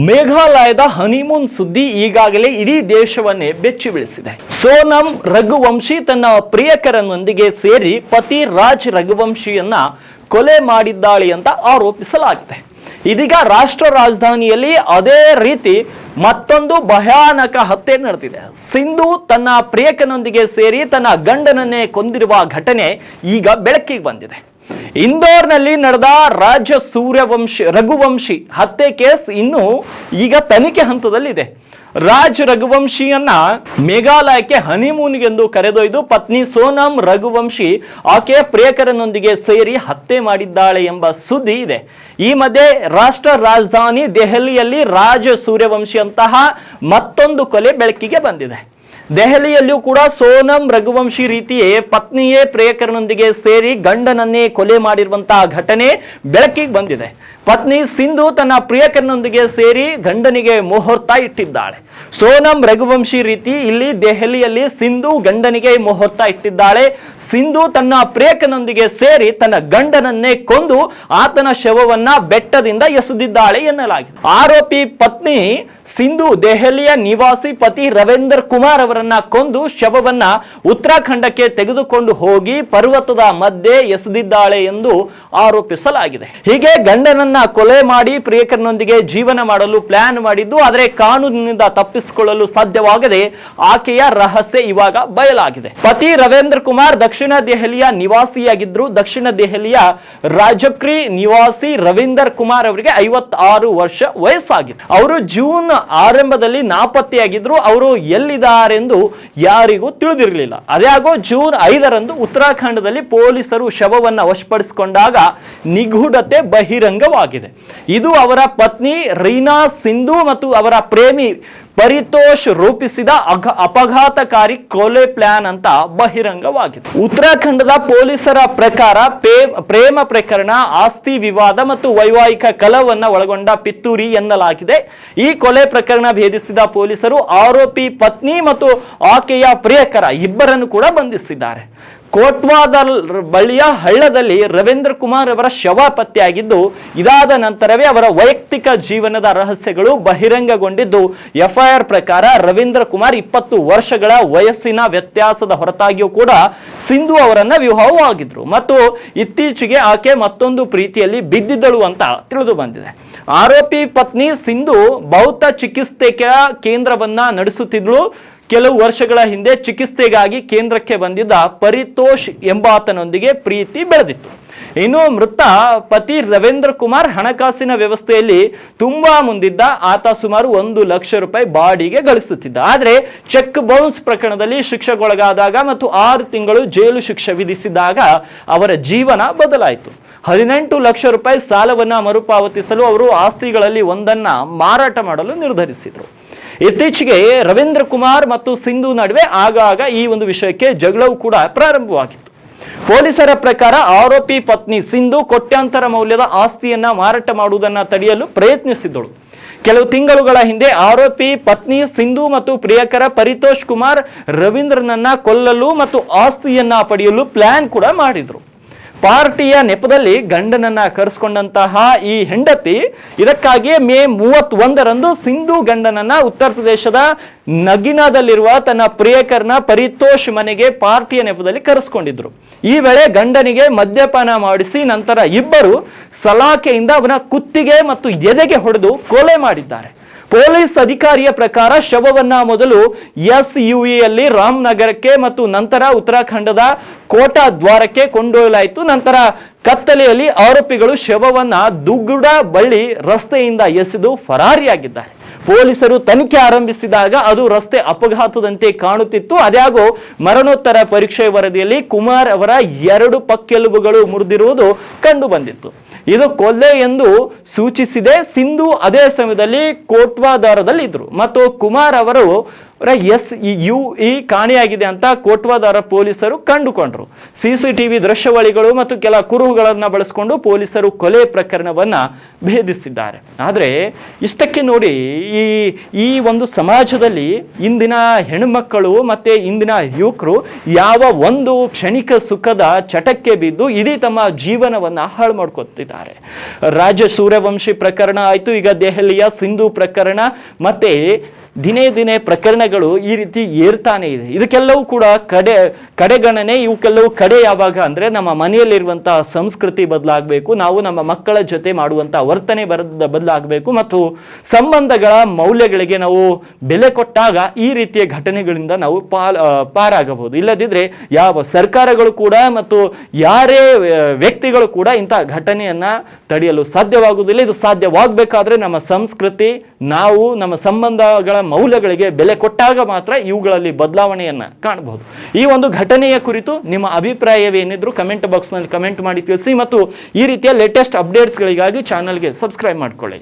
ಮೇಘಾಲಯದ ಹನಿಮೂನ್ ಸುದ್ದಿ ಈಗಾಗಲೇ ಇಡೀ ದೇಶವನ್ನೇ ಬೆಚ್ಚಿ ಬೀಳಿಸಿದೆ. ಸೋನಂ ರಘುವಂಶಿ ತನ್ನ ಪ್ರಿಯಕರನೊಂದಿಗೆ ಸೇರಿ ಪತಿ ರಾಜ್ ರಘುವಂಶಿಯನ್ನ ಕೊಲೆ ಮಾಡಿದ್ದಾಳೆ ಅಂತ ಆರೋಪಿಸಲಾಗಿದೆ. ಇದೀಗ ರಾಷ್ಟ್ರ ರಾಜಧಾನಿಯಲ್ಲಿ ಅದೇ ರೀತಿ ಮತ್ತೊಂದು ಭಯಾನಕ ಹತ್ಯೆ ನಡೆದಿದೆ. ಸಿಂಧು ತನ್ನ ಪ್ರಿಯಕರನೊಂದಿಗೆ ಸೇರಿ ತನ್ನ ಗಂಡನನ್ನೇ ಕೊಂದಿರುವ ಘಟನೆ ಈಗ ಬೆಳಕಿಗೆ ಬಂದಿದೆ. ಇಂದೋರ್ನಲ್ಲಿ ನಡೆದ ರಘುವಂಶಿ ಹತ್ಯೆ ಕೇಸ್ ಇನ್ನು ಈಗ ತನಿಖೆ ಹಂತದಲ್ಲಿದೆ. ರಾಜ್ ರಘುವಂಶಿಯನ್ನ ಮೇಘಾಲಯಕ್ಕೆ ಹನಿಮೂನ್ಗೆಂದು ಕರೆದೊಯ್ದು ಪತ್ನಿ ಸೋನಂ ರಘುವಂಶಿ ಆಕೆಯ ಪ್ರಿಯಕರನೊಂದಿಗೆ ಸೇರಿ ಹತ್ಯೆ ಮಾಡಿದ್ದಾಳೆ ಎಂಬ ಸುದ್ದಿ ಇದೆ. ಈ ಮಧ್ಯೆ ರಾಷ್ಟ್ರ ರಾಜಧಾನಿ ದೆಹಲಿಯಲ್ಲಿ ರಾಜ್ ಸೂರ್ಯವಂಶಿಯಂತಹ ಮತ್ತೊಂದು ಕೊಲೆ ಬೆಳಕಿಗೆ ಬಂದಿದೆ. ದೆಹಲಿಯಲ್ಲಿಯೂ ಕೂಡ ಸೋನಂ ರಘುವಂಶಿ ರೀತಿಯೇ ಪತ್ನಿಯೇ ಪ್ರಿಯಕರನೊಂದಿಗೆ ಸೇರಿ ಗಂಡನನ್ನೇ ಕೊಲೆ ಮಾಡಿರುವಂತಹ ಘಟನೆ ಬೆಳಕಿಗೆ ಬಂದಿದೆ. ಪತ್ನಿ ಸಿಂಧು ತನ್ನ ಪ್ರಿಯಕರನೊಂದಿಗೆ ಸೇರಿ ಗಂಡನಿಗೆ ಮುಹೂರ್ತ ಇಟ್ಟಿದ್ದಾಳೆ. ಸೋನಂ ರಘುವಂಶಿ ರೀತಿ ಇಲ್ಲಿ ದೆಹಲಿಯಲ್ಲಿ ಸಿಂಧು ಗಂಡನಿಗೆ ಮುಹೂರ್ತ ಇಟ್ಟಿದ್ದಾಳೆ. ಸಿಂಧು ತನ್ನ ಪ್ರಿಯಕರನೊಂದಿಗೆ ಸೇರಿ ತನ್ನ ಗಂಡನನ್ನೇ ಕೊಂದು ಆತನ ಶವವನ್ನ ಬೆಟ್ಟದಿಂದ ಎಸೆದಿದ್ದಾಳೆ ಎನ್ನಲಾಗಿದೆ. ಆರೋಪಿ ಪತ್ನಿ ಸಿಂಧು ದೆಹಲಿಯ ನಿವಾಸಿ ಪತಿ ರವೀಂದರ್ ಕುಮಾರ್ ಅವರನ್ನ ಕೊಂದು ಶವವನ್ನ ಉತ್ತರಾಖಂಡಕ್ಕೆ ತೆಗೆದುಕೊಂಡು ಹೋಗಿ ಪರ್ವತದ ಮಧ್ಯೆ ಎಸೆದಿದ್ದಾಳೆ ಎಂದು ಆರೋಪಿಸಲಾಗಿದೆ. ಹೀಗೆ ಗಂಡನನ್ನ ಕೊಲೆ ಮಾಡಿ ಪ್ರಿಯಕರನೊಂದಿಗೆ ಜೀವನ ಮಾಡಲು ಪ್ಲಾನ್ ಮಾಡಿದ್ದು, ಆದರೆ ಕಾನೂನಿನಿಂದ ತಪ್ಪಿಸಿಕೊಳ್ಳಲು ಸಾಧ್ಯವಾಗದೆ ಆಕೆಯ ರಹಸ್ಯ ಇವಾಗ ಬಯಲಾಗಿದೆ. ಪತಿ ರವೀಂದ್ರ ಕುಮಾರ್ ದಕ್ಷಿಣ ದೆಹಲಿಯ ನಿವಾಸಿಯಾಗಿದ್ರು. ದಕ್ಷಿಣ ದೆಹಲಿಯ ರಾಜಕ್ರಿ ನಿವಾಸಿ ರವೀಂದರ್ ಕುಮಾರ್ ಅವರಿಗೆ 56 ವರ್ಷ ವಯಸ್ಸಾಗಿತ್ತು. ಅವರು ಜೂನ್ ಆರಂಭದಲ್ಲಿ ನಾಪತ್ತೆಯಾಗಿದ್ರು. ಅವರು ಎಲ್ಲಿದ್ದಾರೆಂದು ಯಾರಿಗೂ ತಿಳಿದಿರಲಿಲ್ಲ. ಅದ್ಯಾಗೋ ಜೂನ್ 5ರಂದು ಉತ್ತರಾಖಂಡದಲ್ಲಿ ಪೊಲೀಸರು ಶವವನ್ನು ವಶಪಡಿಸಿಕೊಂಡಾಗ ನಿಗೂಢತೆ ಬಹಿರಂಗವಾಗಿದೆ. ಇದು ಅವರ ಪತ್ನಿ ರೀನಾ ಸಿಂಧು ಮತ್ತು ಅವರ ಪ್ರೇಮಿ ಪರಿತೋಷ್ ರೂಪಿಸಿದ ಅಪಘಾತಕಾರಿ ಕೊಲೆ ಪ್ಲಾನ್ ಅಂತ ಬಹಿರಂಗವಾಗಿದೆ. ಉತ್ತರಾಖಂಡದ ಪೊಲೀಸರ ಪ್ರಕಾರ ಪ್ರೇಮ ಪ್ರಕರಣ, ಆಸ್ತಿ ವಿವಾದ ಮತ್ತು ವೈವಾಹಿಕ ಕಲಹವನ್ನ ಒಳಗೊಂಡ ಪಿತೂರಿ ಎನ್ನಲಾಗಿದೆ. ಈ ಕೊಲೆ ಪ್ರಕರಣ ಭೇದಿಸಿದ ಪೊಲೀಸರು ಆರೋಪಿ ಪತ್ನಿ ಮತ್ತು ಆಕೆಯ ಪ್ರಿಯಕರ ಇಬ್ಬರನ್ನು ಕೂಡ ಬಂಧಿಸಿದ್ದಾರೆ. ಕೋಟ್ವಾದ ಬಳಿಯ ಹಳ್ಳದಲ್ಲಿ ರವೀಂದ್ರ ಕುಮಾರ್ ಅವರ ಶವ ಪತ್ತೆಯಾಗಿದ್ದು, ಇದಾದ ನಂತರವೇ ಅವರ ವೈಯಕ್ತಿಕ ಜೀವನದ ರಹಸ್ಯಗಳು ಬಹಿರಂಗಗೊಂಡಿದ್ದು, ಎಫ್ಐಆರ್ ಪ್ರಕಾರ ರವೀಂದ್ರ ಕುಮಾರ್ 20 ವರ್ಷಗಳ ವಯಸ್ಸಿನ ವ್ಯತ್ಯಾಸದ ಹೊರತಾಗಿಯೂ ಕೂಡ ಸಿಂಧು ಅವರನ್ನ ವಿವಾಹವಾಗಿದ್ರು ಮತ್ತು ಇತ್ತೀಚೆಗೆ ಆಕೆ ಮತ್ತೊಂದು ಪ್ರೀತಿಯಲ್ಲಿ ಬಿದ್ದಿದ್ದಳು ಅಂತ ತಿಳಿದು ಬಂದಿದೆ. ಆರೋಪಿ ಪತ್ನಿ ಸಿಂಧು ಭೌತ ಚಿಕಿತ್ಸೆಯ ಕೇಂದ್ರವನ್ನ ನಡೆಸುತ್ತಿದ್ಳು. ಕೆಲವು ವರ್ಷಗಳ ಹಿಂದೆ ಚಿಕಿತ್ಸೆಗಾಗಿ ಕೇಂದ್ರಕ್ಕೆ ಬಂದಿದ್ದ ಪರಿತೋಷ್ ಎಂಬಾತನೊಂದಿಗೆ ಪ್ರೀತಿ ಬೆಳೆದಿತ್ತು. ಇನ್ನು ಮೃತ ಪತಿ ರವೀಂದ್ರ ಕುಮಾರ್ ಹಣಕಾಸಿನ ವ್ಯವಸ್ಥೆಯಲ್ಲಿ ತುಂಬಾ ಮುಂದಿದ್ದ. ಆತ ಸುಮಾರು 1 ಲಕ್ಷ ರೂಪಾಯಿ ಬಾಡಿಗೆ ಗಳಿಸುತ್ತಿದ್ದ. ಆದರೆ ಚೆಕ್ ಬೌನ್ಸ್ ಪ್ರಕರಣದಲ್ಲಿ ಶಿಕ್ಷೆಗೊಳಗಾದಾಗ ಮತ್ತು 6 ತಿಂಗಳು ಜೈಲು ಶಿಕ್ಷೆ ವಿಧಿಸಿದಾಗ ಅವರ ಜೀವನ ಬದಲಾಯಿತು. 18 ಲಕ್ಷ ರೂಪಾಯಿ ಸಾಲವನ್ನ ಮರುಪಾವತಿಸಲು ಅವರು ಆಸ್ತಿಗಳಲ್ಲಿ ಒಂದನ್ನ ಮಾರಾಟ ಮಾಡಲು ನಿರ್ಧರಿಸಿದರು. ಇತ್ತೀಚೆಗೆ ರವೀಂದ್ರ ಕುಮಾರ್ ಮತ್ತು ಸಿಂಧು ನಡುವೆ ಆಗಾಗ ಈ ಒಂದು ವಿಷಯಕ್ಕೆ ಜಗಳವೂ ಕೂಡ ಪ್ರಾರಂಭವಾಗಿತ್ತು. ಪೊಲೀಸರ ಪ್ರಕಾರ ಆರೋಪಿ ಪತ್ನಿ ಸಿಂಧು ಕೋಟ್ಯಾಂತರ ಮೌಲ್ಯದ ಆಸ್ತಿಯನ್ನ ಮಾರಾಟ ಮಾಡುವುದನ್ನು ತಡೆಯಲು ಪ್ರಯತ್ನಿಸಿದ್ದಳು. ಕೆಲವು ತಿಂಗಳುಗಳ ಹಿಂದೆ ಆರೋಪಿ ಪತ್ನಿ ಸಿಂಧು ಮತ್ತು ಪ್ರಿಯಕರ ಪರಿತೋಷ್ ಕುಮಾರ್ ರವೀಂದ್ರನನ್ನ ಕೊಲ್ಲಲು ಮತ್ತು ಆಸ್ತಿಯನ್ನ ಪಡೆಯಲು ಪ್ಲಾನ್ ಕೂಡ ಮಾಡಿದ್ರು. ಪಾರ್ಟಿಯ ನೆಪದಲ್ಲಿ ಗಂಡನನ್ನ ಕರೆಸಿಕೊಂಡಂತಹ ಈ ಹೆಂಡತಿ ಇದಕ್ಕಾಗಿ ಮೇ 31ರಂದು ಸಿಂಧು ಗಂಡನನ್ನ ಉತ್ತರ ಪ್ರದೇಶದ ನಗಿನಾದಲ್ಲಿರುವ ತನ್ನ ಪ್ರಿಯಕರನ ಪರಿತೋಷ್ ಮನೆಗೆ ಪಾರ್ಟಿಯ ನೆಪದಲ್ಲಿ ಕರೆಸಿಕೊಂಡಿದ್ರು. ಈ ವೇಳೆ ಗಂಡನಿಗೆ ಮದ್ಯಪಾನ ಮಾಡಿಸಿ ನಂತರ ಇಬ್ಬರು ಸಲಾಕೆಯಿಂದ ಅವನ ಕುತ್ತಿಗೆ ಮತ್ತು ಎದೆಗೆ ಹೊಡೆದು ಕೊಲೆ ಮಾಡಿದ್ದಾರೆ. ಪೊಲೀಸ್ ಅಧಿಕಾರಿಯ ಪ್ರಕಾರ ಶವವನ್ನ ಮೊದಲು SUVಯಲ್ಲಿ ರಾಮನಗರಕ್ಕೆ ಮತ್ತು ನಂತರ ಉತ್ತರಾಖಂಡದ ಕೋಟಾ ದ್ವಾರಕ್ಕೆ ಕೊಂಡೊಯ್ಯಲಾಯಿತು. ನಂತರ ಕತ್ತಲೆಯಲ್ಲಿ ಆರೋಪಿಗಳು ಶವವನ್ನ ದುಗ್ಗುಡ ಬಳ್ಳಿ ರಸ್ತೆಯಿಂದ ಎಸೆದು ಫರಾರಿಯಾಗಿದ್ದಾರೆ. ಪೊಲೀಸರು ತನಿಖೆ ಆರಂಭಿಸಿದಾಗ ಅದು ರಸ್ತೆ ಅಪಘಾತದಂತೆ ಕಾಣುತ್ತಿತ್ತು. ಅದ್ಯಾಗೋ ಮರಣೋತ್ತರ ಪರೀಕ್ಷೆ ವರದಿಯಲ್ಲಿ ಕುಮಾರ್ ಅವರ 2 ಪಕ್ಕೆಲುಬುಗಳು ಮುರಿದಿರುವುದು ಕಂಡು ಬಂದಿತ್ತು. ಇದು ಕೊಲೆ ಎಂದು ಸೂಚಿಸಿದೆ. ಸಿಂಧು ಅದೇ ಸಮಯದಲ್ಲಿ ಕೋಟ್ವಾದಾರದಲ್ಲಿ ಇದ್ರು ಮತ್ತು ಕುಮಾರ್ ಅವರು ಈ ಕಾಣೆಯಾಗಿದೆ ಅಂತ ಕೋಟ್ವಾದಾರ ಪೊಲೀಸರು ಕಂಡುಕೊಂಡ್ರು. CCTV ದೃಶ್ಯಾವಳಿಗಳು ಮತ್ತು ಕೆಲ ಕುರುಹುಗಳನ್ನ ಬಳಸಿಕೊಂಡು ಪೊಲೀಸರು ಕೊಲೆ ಪ್ರಕರಣವನ್ನ ಭೇದಿಸಿದ್ದಾರೆ. ಆದರೆ ಇಷ್ಟಕ್ಕೆ ನೋಡಿ, ಈ ಒಂದು ಸಮಾಜದಲ್ಲಿ ಇಂದಿನ ಹೆಣ್ಮಕ್ಕಳು ಮತ್ತೆ ಇಂದಿನ ಯುವಕರು ಯಾವ ಒಂದು ಕ್ಷಣಿಕ ಸುಖದ ಚಟಕ್ಕೆ ಬಿದ್ದು ಇಡೀ ತಮ್ಮ ಜೀವನವನ್ನ ಹಾಳು ಮಾಡ್ಕೊತಿದ್ದಾರೆ. ರಾಜ ಸೂರ್ಯವಂಶಿ ಪ್ರಕರಣ ಆಯ್ತು, ಈಗ ದೆಹಲಿಯ ಸಿಂಧು ಪ್ರಕರಣ, ಮತ್ತೆ ದಿನೇ ದಿನೇ ಪ್ರಕರಣಗಳು ಈ ರೀತಿ ಏರ್ತಾನೆ ಇದೆ. ಇದಕ್ಕೆಲ್ಲವೂ ಕೂಡ ಕಡೆಗಣನೆ. ಇವಕ್ಕೆಲ್ಲವೂ ಕಡೆ ಯಾವಾಗ ಅಂದ್ರೆ ನಮ್ಮ ಮನೆಯಲ್ಲಿರುವಂತಹ ಸಂಸ್ಕೃತಿ ಬದಲಾಗಬೇಕು, ನಾವು ನಮ್ಮ ಮಕ್ಕಳ ಜೊತೆ ಮಾಡುವಂತಹ ವರ್ತನೆ ಬದಲಾಗಬೇಕು ಮತ್ತು ಸಂಬಂಧಗಳ ಮೌಲ್ಯಗಳಿಗೆ ನಾವು ಬೆಲೆ ಕೊಟ್ಟಾಗ ಈ ರೀತಿಯ ಘಟನೆಗಳಿಂದ ನಾವು ಪಾರಾಗಬಹುದು. ಇಲ್ಲದಿದ್ರೆ ಯಾವ ಸರ್ಕಾರಗಳು ಕೂಡ ಮತ್ತು ಯಾರೇ ವ್ಯಕ್ತಿಗಳು ಕೂಡ ಇಂತಹ ಘಟನೆಯನ್ನ ತಡೆಯಲು ಸಾಧ್ಯವಾಗುವುದಿಲ್ಲ. ಇದು ಸಾಧ್ಯವಾಗಬೇಕಾದ್ರೆ ನಮ್ಮ ಸಂಸ್ಕೃತಿ, ನಾವು ನಮ್ಮ ಸಂಬಂಧಗಳ ಮೌಲ್ಯಗಳಿಗೆ ಬೆಲೆ ಕೊಟ್ಟಾಗ ಮಾತ್ರ ಇವುಗಳಲ್ಲಿ ಬದಲಾವಣೆಯನ್ನ ಕಾಣಬಹುದು. ಈ ಒಂದು ಘಟನೆಯ ಕುರಿತು ನಿಮ್ಮ ಅಭಿಪ್ರಾಯವೇನಿದ್ರು ಕಮೆಂಟ್ ಬಾಕ್ಸ್ ನಲ್ಲಿ ಕಮೆಂಟ್ ಮಾಡಿ ತಿಳಿಸಿ ಮತ್ತು ಈ ರೀತಿಯ ಲೇಟೆಸ್ಟ್ ಅಪ್ಡೇಟ್ಸ್ಗಳಿಗಾಗಿ ಚಾನಲ್ಗೆ ಸಬ್ಸ್ಕ್ರೈಬ್ ಮಾಡ್ಕೊಳ್ಳಿ.